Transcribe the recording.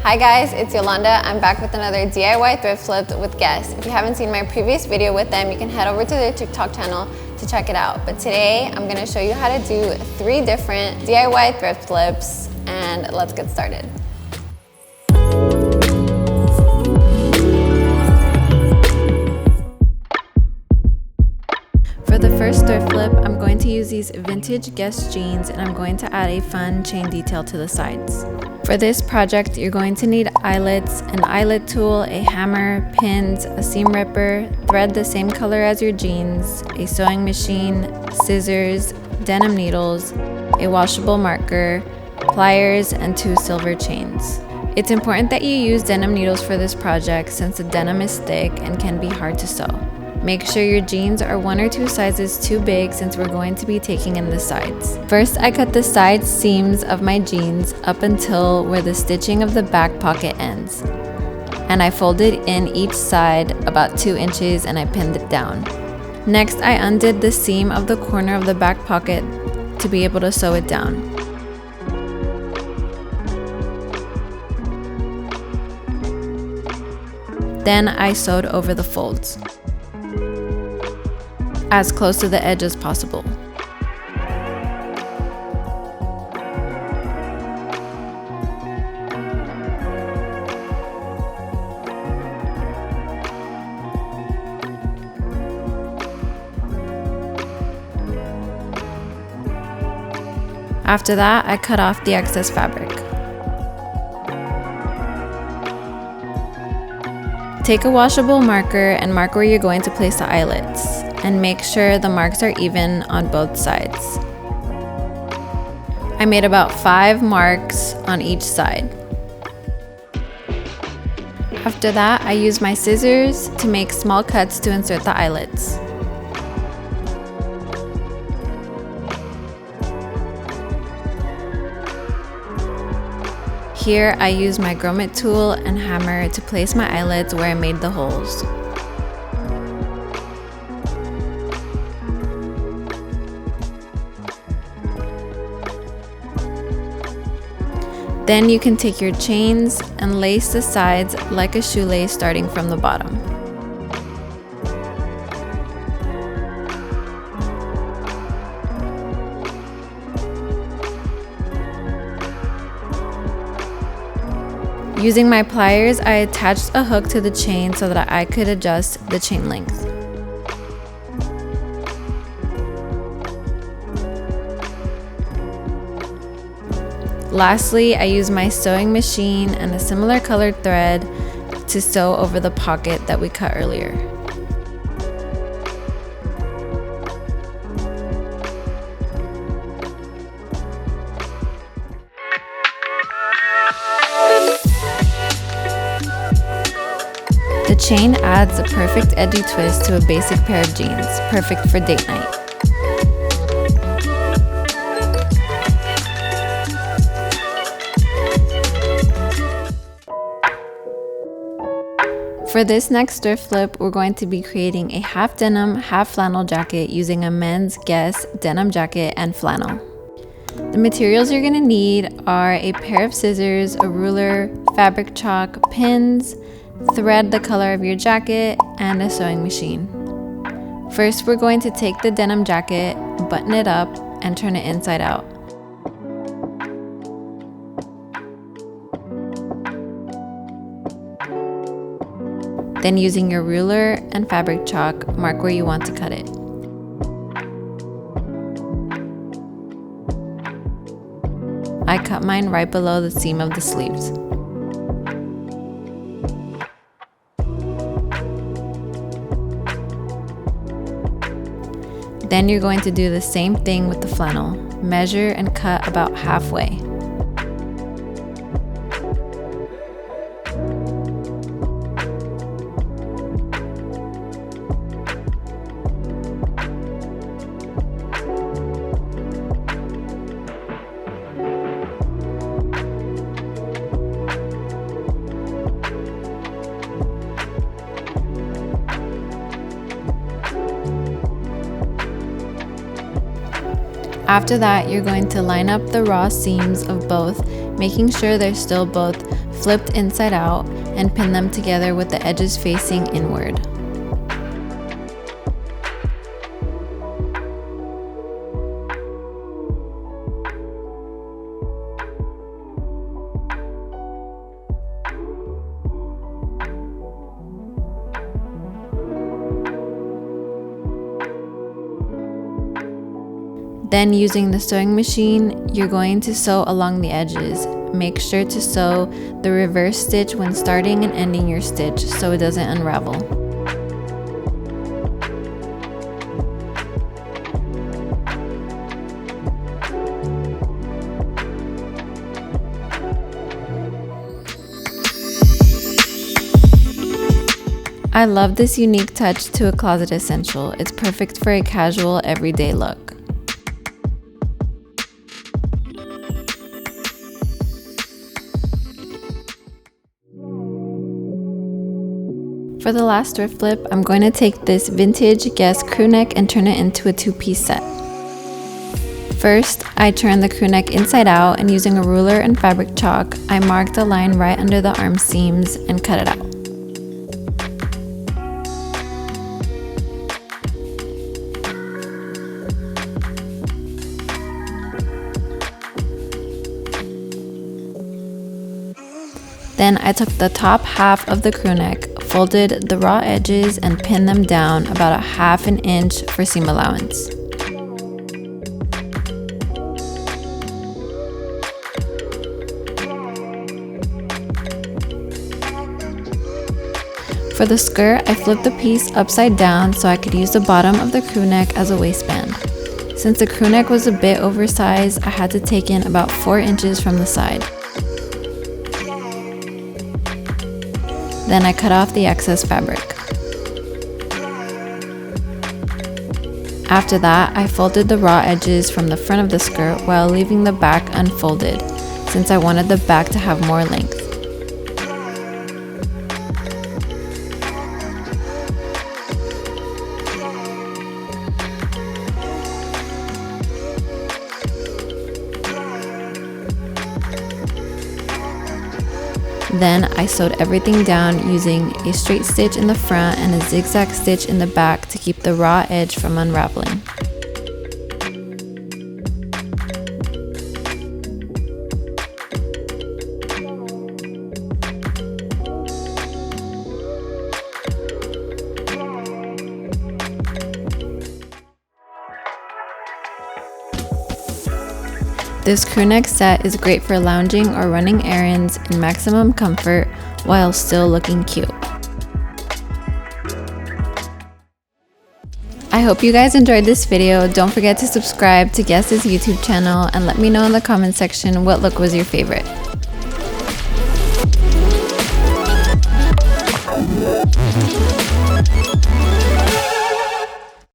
Hi guys, it's Yolanda. I'm back with another DIY thrift flip with guests. If you haven't seen my previous video with them, you can head over to their TikTok channel to check it out. But today, I'm gonna show you how to do 3 different DIY thrift flips, and let's get started. For the first thrift flip, I'm going to use these vintage Guess jeans, and I'm going to add a fun chain detail to the sides. For this project, you're going to need eyelets, an eyelet tool, a hammer, pins, a seam ripper, thread the same color as your jeans, a sewing machine, scissors, denim needles, a washable marker, pliers, and 2 silver chains. It's important that you use denim needles for this project since the denim is thick and can be hard to sew. Make sure your jeans are 1 or 2 sizes too big since we're going to be taking in the sides. First, I cut the side seams of my jeans up until where the stitching of the back pocket ends. And I folded in each side about 2 inches and I pinned it down. Next, I undid the seam of the corner of the back pocket to be able to sew it down. Then I sewed over the folds, as close to the edge as possible. After that, I cut off the excess fabric. Take a washable marker and mark where you're going to place the eyelets, and make sure the marks are even on both sides. I made about 5 marks on each side. After that, I used my scissors to make small cuts to insert the eyelets. Here, I used my grommet tool and hammer to place my eyelets where I made the holes. Then you can take your chains and lace the sides like a shoelace starting from the bottom. Using my pliers, I attached a hook to the chain so that I could adjust the chain length. Lastly, I used my sewing machine and a similar colored thread to sew over the pocket that we cut earlier. The chain adds a perfect edgy twist to a basic pair of jeans, perfect for date night. For this next thrift flip, we're going to be creating a half denim, half flannel jacket using a men's Guess denim jacket and flannel. The materials you're going to need are a pair of scissors, a ruler, fabric chalk, pins, thread the color of your jacket, and a sewing machine. First, we're going to take the denim jacket, button it up, and turn it inside out. Then using your ruler and fabric chalk, mark where you want to cut it. I cut mine right below the seam of the sleeves. Then you're going to do the same thing with the flannel. Measure and cut about halfway. After that, you're going to line up the raw seams of both, making sure they're still both flipped inside out, and pin them together with the edges facing inward. Then using the sewing machine, you're going to sew along the edges. Make sure to sew the reverse stitch when starting and ending your stitch so it doesn't unravel. I love this unique touch to a closet essential. It's perfect for a casual, everyday look. For the last thrift flip, I'm going to take this vintage Guess crew neck and turn it into a two-piece set. First, I turned the crew neck inside out, and using a ruler and fabric chalk, I marked a line right under the arm seams and cut it out. Then I took the top half of the crew neck, folded the raw edges, and pinned them down about a ½ inch for seam allowance. For the skirt, I flipped the piece upside down so I could use the bottom of the crew neck as a waistband. Since the crew neck was a bit oversized, I had to take in about 4 inches from the side. Then I cut off the excess fabric. After that, I folded the raw edges from the front of the skirt while leaving the back unfolded, since I wanted the back to have more length. Then I sewed everything down using a straight stitch in the front and a zigzag stitch in the back to keep the raw edge from unraveling. This crew neck set is great for lounging or running errands in maximum comfort while still looking cute. I hope you guys enjoyed this video. Don't forget to subscribe to Guess's YouTube channel and let me know in the comment section what look was your favorite.